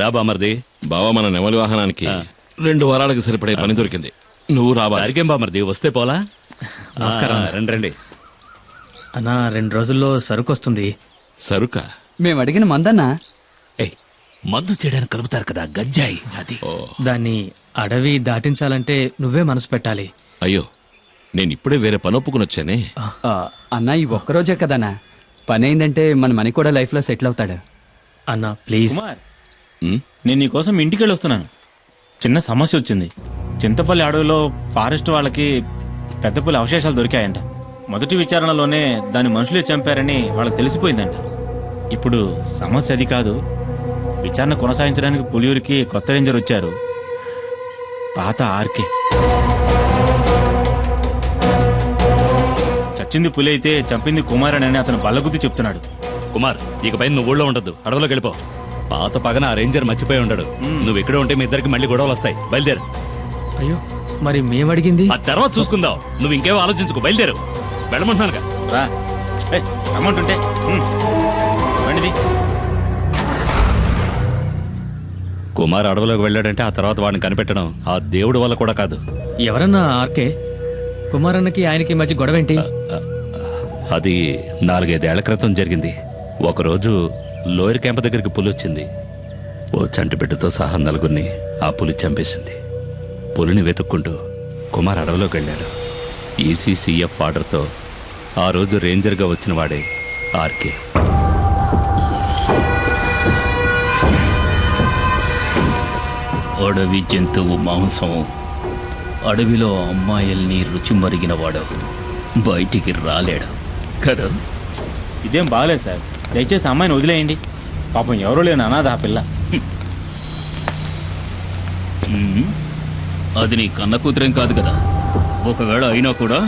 రా బామర్ది. బావా, మన నెమలి వాహనానికి 2 వారాలకు సరిపడే పని దొరికింది. నువ్వు రావాలి. అరికేం బామర్ది, వస్తే పోలా. నమస్కారం. రండి రండి. అన్నా 2 రోజుల్లో సరుకు వస్తుంది. సరుక? మేము అడిగిన మందన్నా. ఏయ్, మందు చేయడానికి కలుపుతారు కదా, గంజాయి. అది దాన్ని అడవి దాటించాలంటే నువ్వే మనసు పెట్టాలి. అయ్యో, నేను ఇప్పుడే వేరే పని ఒప్పుకుని వచ్చానే. అన్నా ఈ ఒక్కరోజే కదన్నా పని అయిందంటే మన మనీ కూడా లైఫ్ లో సెటిల్ అవుతాడు. అన్నా ప్లీజ్. కుమార్, నేను నీకోసం ఇంటికి వెళ్ళి వస్తున్నాను. చిన్న సమస్య వచ్చింది. చింతపల్లి అడవిలో ఫారెస్ట్ వాళ్ళకి పెద్ద పులి అవశేషాలు దొరికాయంట. మొదటి విచారణలోనే దాని మనుషులే చంపారని వాళ్ళకి తెలిసిపోయిందంట. ఇప్పుడు సమస్య అది కాదు. విచారణ కొనసాగించడానికి పులియూరికి కొత్త రేంజర్ వచ్చారు, పాత ఆర్కే. చచ్చింది పులి అయితే చంపింది కుమార్ అని అతను బల్లగుద్ది చెప్తున్నాడు. కుమార్, ఇకపై నువ్వు ఊళ్ళో ఉండద్దు, అడవిలోకి వెళ్ళిపో. పాత పగన ఆ రేంజర్ మర్చిపోయి ఉండడు. నువ్వు ఇక్కడే ఉంటే మీ ఇద్దరికి మళ్ళీ గొడవలు వస్తాయి. బయలుదేరు. అయ్యో, మరి మేమడిగింది ఆ తర్వాత చూసుకుందాం. నువ్వు ఇంకేమో ఆలోచించుకో, బయలుదేరు. వెళ్ళమంటున్నానుగా. రా, అమౌంట్ ఉంటే బండిది. కుమార్ అడవిలోకి వెళ్ళాడంటే ఆ తర్వాత వాడిని కనిపెట్టడం ఆ దేవుడి వల్ల కూడా కాదు. ఎవరన్నా ఆర్కే? కుమారన్నకి ఆయనకి మధ్య గొడవేంటి? అది 4-5 ఏళ్ల క్రితం జరిగింది. ఒకరోజు లోయర్ క్యాంప్ దగ్గరికి పులి వచ్చింది. ఓ చంటి బిడ్డతో సహా 4గురిని ఆ పులి చంపేసింది. పులిని వెతుక్కుంటూ కుమార్ అడవిలోకి వెళ్ళాడు. ఈసీసీఎఫ్ ఆర్డర్తో ఆ రోజు రేంజర్గా వచ్చిన వాడే ఆర్కే. అడవి జంతువు మాంసం, అడవిలో అమ్మాయిల్ని రుచి మరిగినవాడు బయటికి రాలేడు కదా. ఇదేం బాగలేదు సార్. దయచేసి అమ్మాయిని వదిలేయండి. పాపం ఎవరో లేని అనాథ ఆ పిల్ల. అది నీ కన్న కూతురేం కాదు కదా. ఒకవేళ అయినా కూడా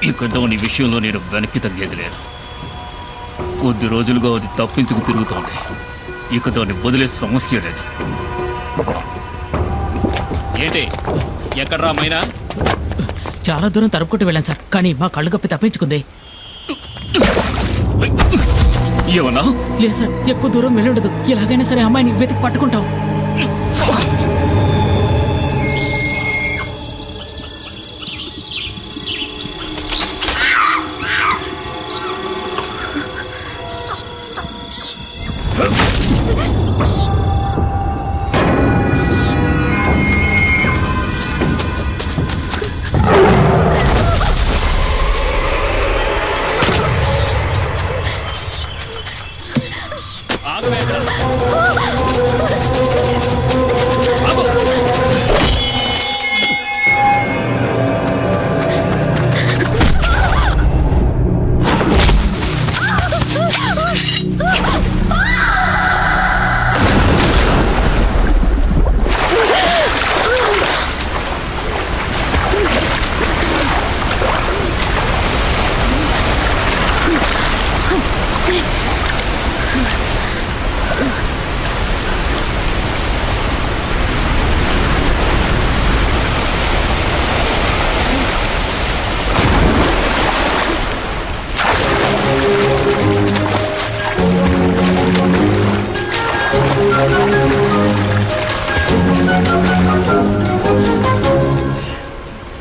ఇక దాని విషయంలో నేను వెనక్కి తగ్గేది లేదు. కొద్ది రోజులుగా అది తప్పించుకు తిరుగుతోంది. ఇక దాన్ని వదిలే సమస్య లేదు. ఏంటి, ఎక్కడ్రా మైనా? చాలా దూరం తరుపుకుంటూ వెళ్ళాను సార్, కానీ మా కళ్ళు కప్పి తప్పించుకుంది. ఏమన్నా? లేదు సార్, ఎక్కువ దూరం వెళ్ళుండదు. ఎలాగైనా సరే అమ్మాయిని వెతికి పట్టుకుంటాం.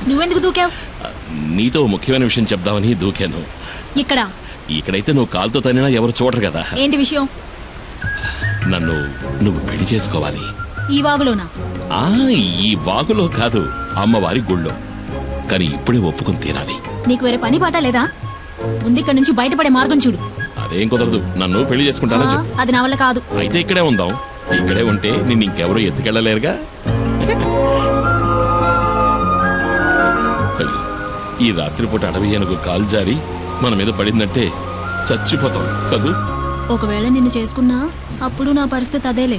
నువ్వెందుకు దూకావు? నీతో ముఖ్యమైన విషయం చెప్దామని దూకాను. ఇక్కడైతే నువ్వు కాలుతో తనినా ఎవరు చూడరు కదా. ఏంటి విషయం? నువ్వు పెళ్లి చేసుకోవాలి. ఈ వాగులోనా? ఈ వాగులో కాదు, అమ్మవారి గుళ్ళో. కానీ ఇప్పుడే ఒప్పుకుని తీరాలి. నీకు వేరే పని పాట లేదా? ముందు ఇక్కడ నుంచి బయటపడే మార్గం చూడు. అదేం కుదరదు. నన్ను పెళ్లి చేసుకుంటానని చెప్పు. అది నా వల్ల కాదు. అయితే ఇక్కడే ఉందాం. ఇక్కడే ఉంటే నిన్ను ఇంకెవరూ ఎత్తుకెళ్ళలేరుగా. ఈ రాత్రిపూట అడవి ఏనుగు కాలు జారి మన మీద పడిందంటే చచ్చిపోతాం కదూ. ఒకవేళ నిన్ను చేసుకున్నా అప్పుడు నా పరిస్థితి అదేలే.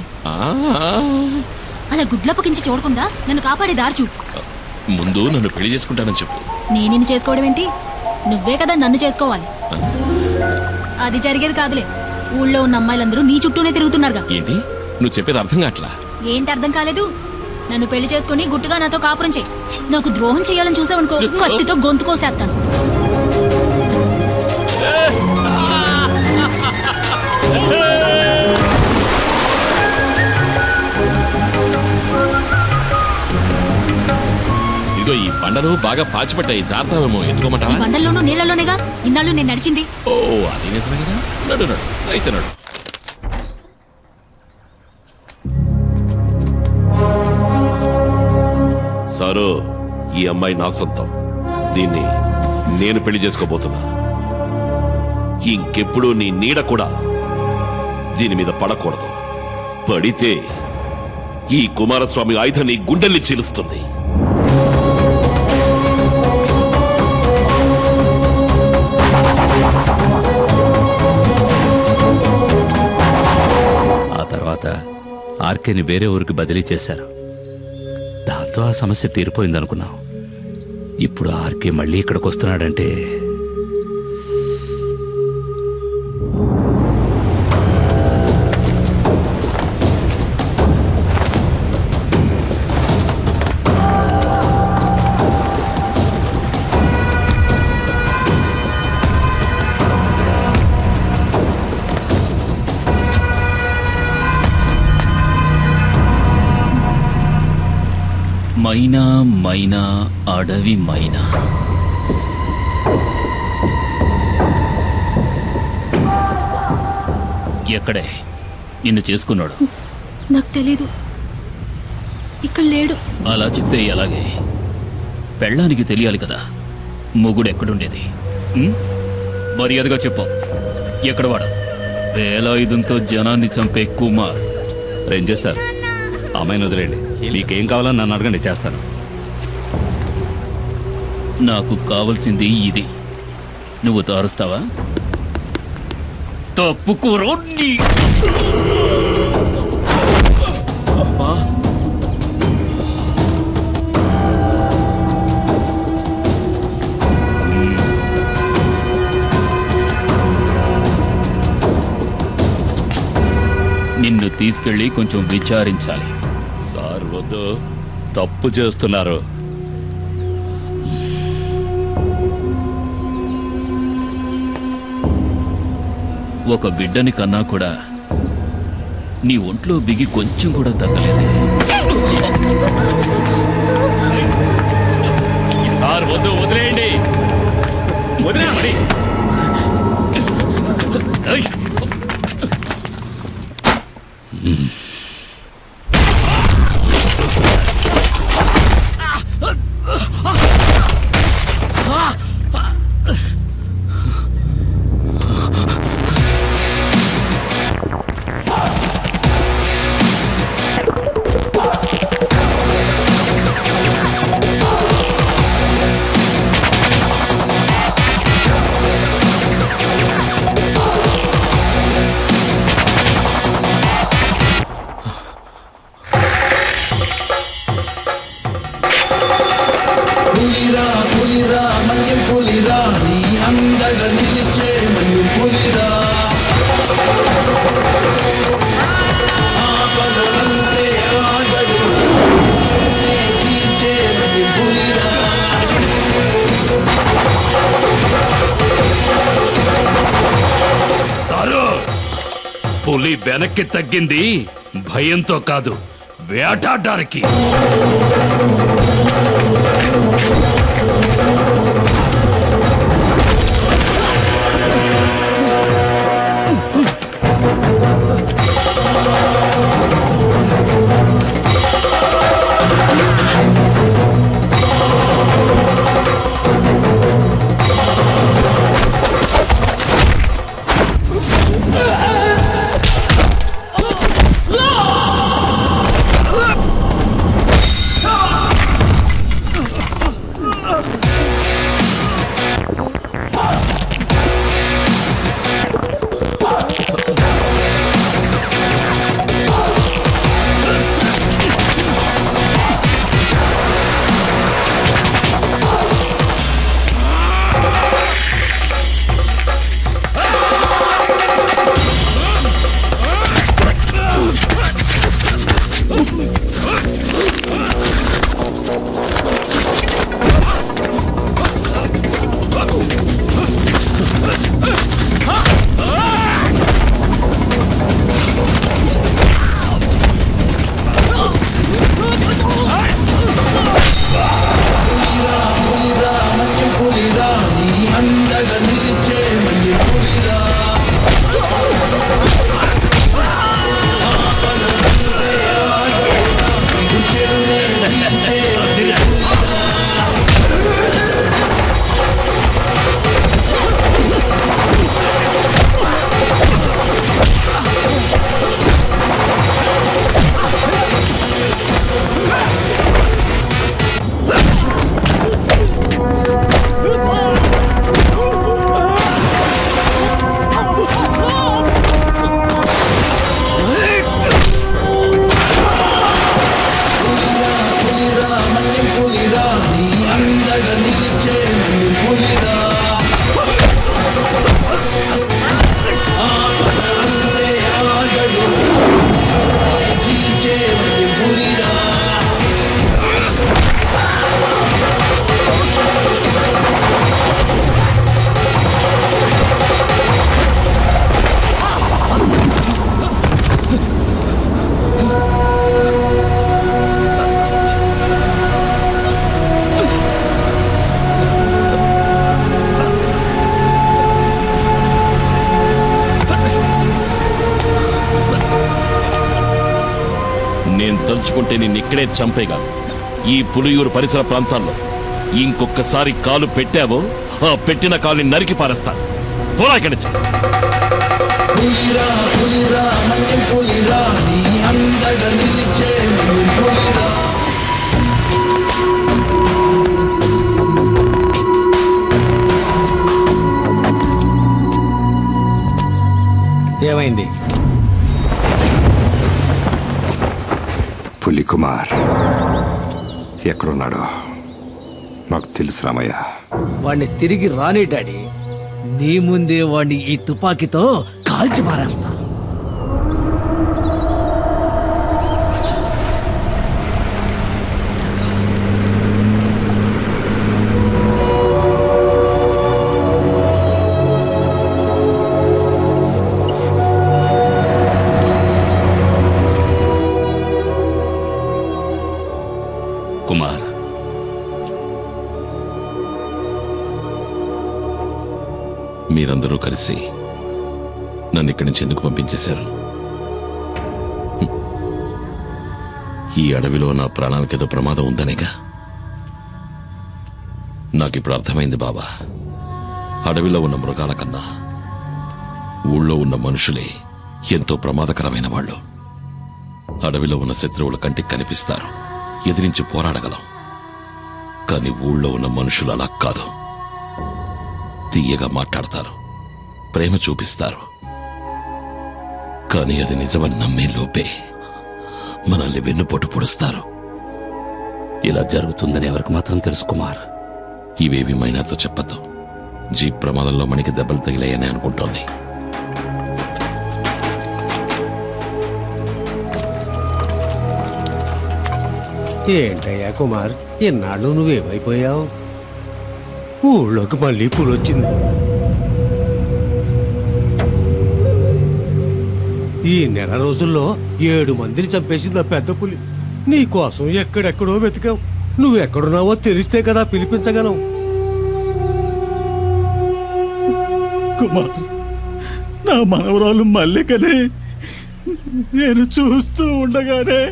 అలా గుడ్లప్పకించి చూడకుండా నన్ను కాపాడే దారి చూడు. ముందు నన్ను పెళ్లి చేసుకుంటానని చెప్పు. నేను నిన్ను చేసుకోవడం ఏంటి? నువ్వే కదా నన్ను చేసుకోవాలి. అది జరిగేది కాదులే. ఊళ్ళో ఉన్న అమ్మాయిలందరూ నీ చుట్టూనే తిరుగుతున్నారుగా. ఏంటి నువ్వు చెప్పేది అర్థం కావట్లా? ఏంటి అర్థం కాలేదు? నన్ను పెళ్లి చేసుకుని గుట్టుగా నాతో కాపురం చేయి. నాకు ద్రోహం చేయాలని చూసావనుకో, కత్తితో గొంతు కోసేస్తాను. ఇదిగో ఈ బండలు బాగా పాచిపట్టాయి, జాగ్రత్తమేమో, ఈ ఎత్తుకోమంటావా? బండల్లోనూ నీళ్ళలోనేగా ఇన్నాళ్ళు నేను నడిచింది. ఓ అది నిజమే కదా. నడు నడు అయితే నడు. సారు, ఈ అమ్మాయి నా సొంతం. దీన్ని నేను పెళ్లి చేసుకోబోతున్నా. ఇంకెప్పుడు నీ నీడ కూడా దీని మీద పడకూడదు. పడితే ఈ కుమారస్వామి ఆయుధం నీ గుండెల్ని చీలుస్తుంది. ఆ తర్వాత ఆర్కేని వేరే ఊరికి బదిలీ చేశారు. దాంతో ఆ సమస్య తీరిపోయిందనుకున్నాం. ఇప్పుడు ఆర్కే మళ్ళీ ఇక్కడికి వస్తున్నాడంటే మైనా మైనా అడవి మైనా, ఎక్కడే నిన్ను చేసుకున్నాడు? నాకు తెలీదు, ఇక్కడ లేడు. అలా చెప్తే ఎలాగే? పెళ్ళానికి తెలియాలి కదా మొగుడు ఎక్కడుండేది. మర్యాదగా చెప్పు, ఎక్కడ వాడు? వేలాయుధంతో జనాన్ని చంపే కుమార్. రేంజర్ సార్, అమ్మాయిని వదిలేండి. మీకేం కావాలని నన్ను అడగండి, చేస్తాను. నాకు కావలసింది ఇది. నువ్వు తారుస్తావా? తప్పుకోరో. నిన్ను తీసుకెళ్ళి కొంచెం విచారించాలి. సార్ వద్దు, తప్పు చేస్తున్నారు. ఒక బిడ్డని కన్నా కూడా నీ ఒంట్లో బిగి కొంచెం కూడా తగ్గలేదు. సార్ వద్దు, వదిలేయండి. వదిలేయండి. పులి వెనక్కి తగ్గింది భయంతో కాదు, వేటాడడానికి. తలుచుకుంటే నిన్ను ఇక్కడే చంపేగాను. ఈ పులియూరు పరిసర ప్రాంతాల్లో ఇంకొకసారి కాలు పెట్టావో ఆ పెట్టిన కాలుని నరికి పారేస్తాను. పోరా ఇక్కడి నుంచి. ఏమైంది? పులి కుమార్ ఎక్కడున్నాడో నాకు తెలుసు రామయ్య. వాడిని తిరిగి రాని డాడీ. నీ ముందే వాడిని ఈ తుపాకీతో కాల్చి మారేస్తాను. కుమార్, మీరందరూ కలిసి నన్ను ఇక్కడి నుంచి ఎందుకు పంపించేశారు? ఈ అడవిలో నా ప్రాణానికేదో ప్రమాదం ఉందనేగా. నాకిప్పుడు అర్థమైంది బాబా. అడవిలో ఉన్న మృగాల కన్నా ఊళ్ళో ఉన్న మనుషులే ఎంతో ప్రమాదకరమైన వాళ్ళు. అడవిలో ఉన్న శత్రువుల కంటికి కనిపిస్తారు, ఎదిరించి పోరాడగలం. కానీ ఊళ్ళో ఉన్న మనుషులు అలా కాదు. తీయగా మాట్లాడతారు, ప్రేమ చూపిస్తారు. కానీ అది నిజమని నమ్మే లోపే మనల్ని వెన్నుపోటు పొడుస్తారు. ఇలా జరుగుతుందని ఎవరికి మాత్రం తెలుసు కుమార్. ఇవేవి మైనాతో చెప్పద్దు. జీప్ ప్రమాదంలో మనకి దెబ్బలు తగిలాయని అనుకుంటోంది. ఏంటయ్యా కుమార్, ఎన్నాళ్ళు నువ్వేమైపోయావు? ఊళ్ళోకి మళ్ళీ పులొచ్చింది. ఈ నెల రోజుల్లో 7 మందిని చంపేసింది ఆ పెద్ద పులి. నీకోసం ఎక్కడెక్కడో వెతికావు. నువ్వెక్కడున్నావో తెలిస్తే కదా పిలిపించగలం. కుమార్, నా మనవరాలు మల్లికని నేను చూస్తూ ఉండగానే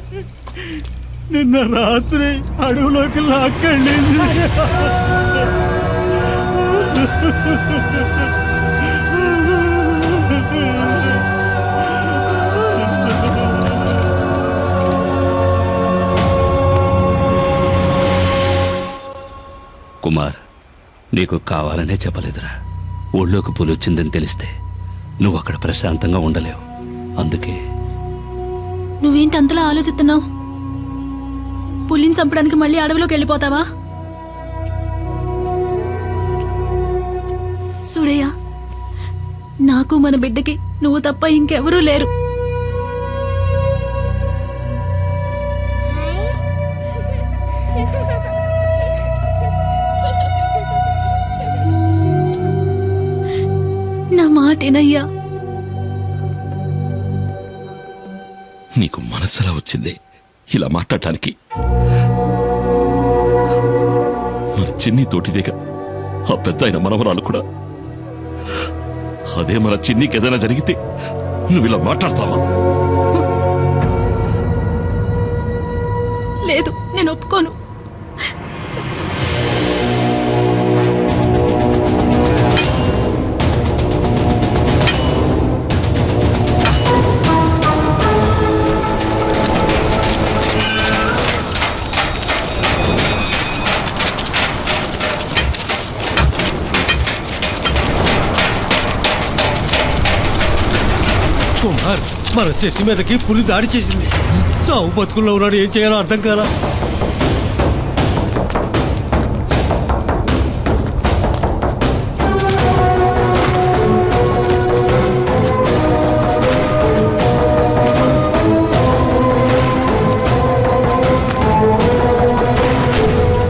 నిన్న రాత్రి అడవిలోకి లాక్కెళ్ళింది. కుమార్, నీకు కావాలనే చెప్పలేదురా. ఊళ్ళోకి పులి వచ్చిందని తెలిస్తే నువ్వు అక్కడ ప్రశాంతంగా ఉండలేవు. అందుకే. నువ్వేంటి అంతలా ఆలోచిస్తున్నావు? పులిని చంపడానికి మళ్ళీ అడవిలోకి వెళ్ళిపోతావా? సూరయ్య, నాకు మన బిడ్డకి నువ్వు తప్ప ఇంకెవరూ లేరు. నా మాటేనయ్యా. నీకు మనసులా వచ్చింది ఇలా మాట్లాడటానికి? మన చిన్ని తోటిదేగా ఆ పెద్ద ఆయన మనవరాలు కూడా. అదే మన చిన్నికి ఏదైనా జరిగితే నువ్వు ఇలా మాట్లాడతావా? లేదు, నేను ఒప్పుకోను. కుమార్, మన చెసి మీదకి పులి దాడి చేసింది. చావు బతుకుల్లో ఉన్నాడు, ఏం చేయాలో అర్థం కాలా.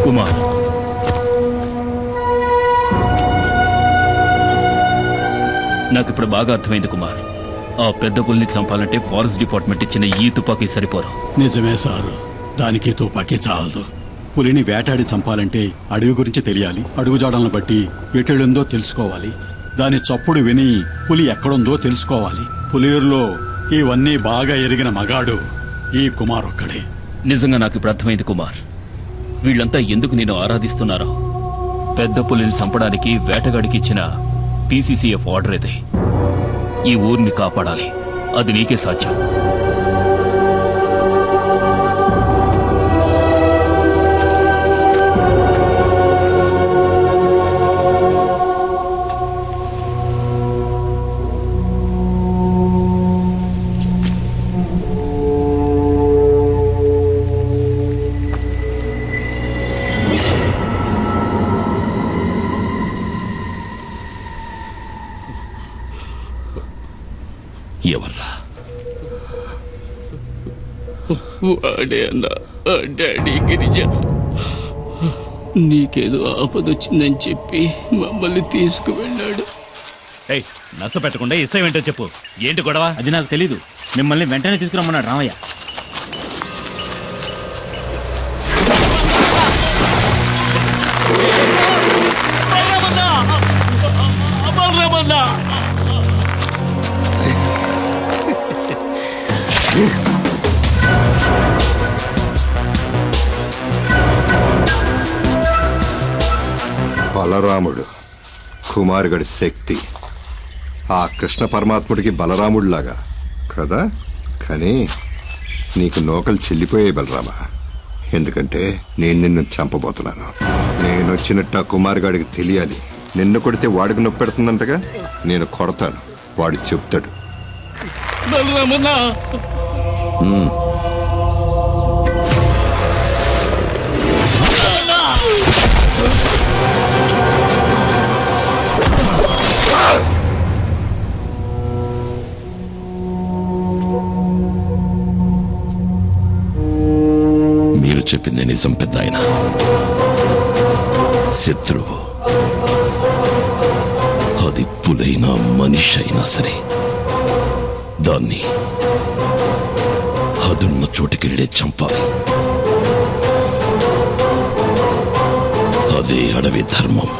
కుమార్, నాకిప్పుడు బాగా అర్థమైంది కుమార్. ఆ పెద్ద పులిని చంపాలంటే ఫారెస్ట్ డిపార్ట్మెంట్ ఇచ్చిన ఈ తుపాకీ సరిపోరు. నిజమే సారు, దానికి తుపాకీ చాలదు. పులిని వేటాడి చంపాలంటే అడవి గురించి తెలియాలి, అడుగుజాడలను బట్టి ఎటెళ్ళుందో తెలుసుకోవాలి, దాని చప్పుడు విని పులి ఎక్కడుందో తెలుసుకోవాలి. పులియూరులో ఇవన్నీ బాగా ఎరిగిన మగాడు ఈ కుమార్ ఒక్కడే. నిజంగా నాకు ఇప్పుడు అర్థమైంది కుమార్. వీళ్ళంతా ఎందుకు నేను ఆరాధిస్తున్నారో. పెద్ద పులిని చంపడానికి వేటగాడికి ఇచ్చిన పీసీసీఎఫ్ ఆర్డర్ అయితే ఈ ఊరిని కాపాడాలి. అది నీకే సాధ్యం. ఎవర్రా? వాడే అన్న డాడీ గిరిజ. నీకేదో ఆపదొచ్చిందని చెప్పి మమ్మల్ని తీసుకువెళ్ళాడు. ఏయ్, నస పెట్టకుండా ఇష్టం ఏంటో చెప్పు. ఏంటి గొడవ? అది నాకు తెలీదు. మిమ్మల్ని వెంటనే తీసుకురమ్మన్నాడు రామయ్య. బలరాముడు కుమారుగడి శక్తి ఆ కృష్ణ పరమాత్ముడికి బలరాముడిలాగా కదా. కానీ నీకు నోకలు చెల్లిపోయాయి బలరామా. ఎందుకంటే నేను నిన్ను చంపబోతున్నాను. నేను వచ్చినట్టు ఆ కుమారుగాడికి తెలియాలి. నిన్ను కొడితే వాడికి నొప్పి పెడుతుందంటగా. నేను కొడతాను, వాడు చెప్తాడు. మీరు చెప్పింది నిజం పెద్ద ఆయన. శత్రువు అది పులైనా మనిషి అయినా సరే దాన్ని అదున్న చోటుకెళ్ళే చంపాలి. అదే అడవి ధర్మం.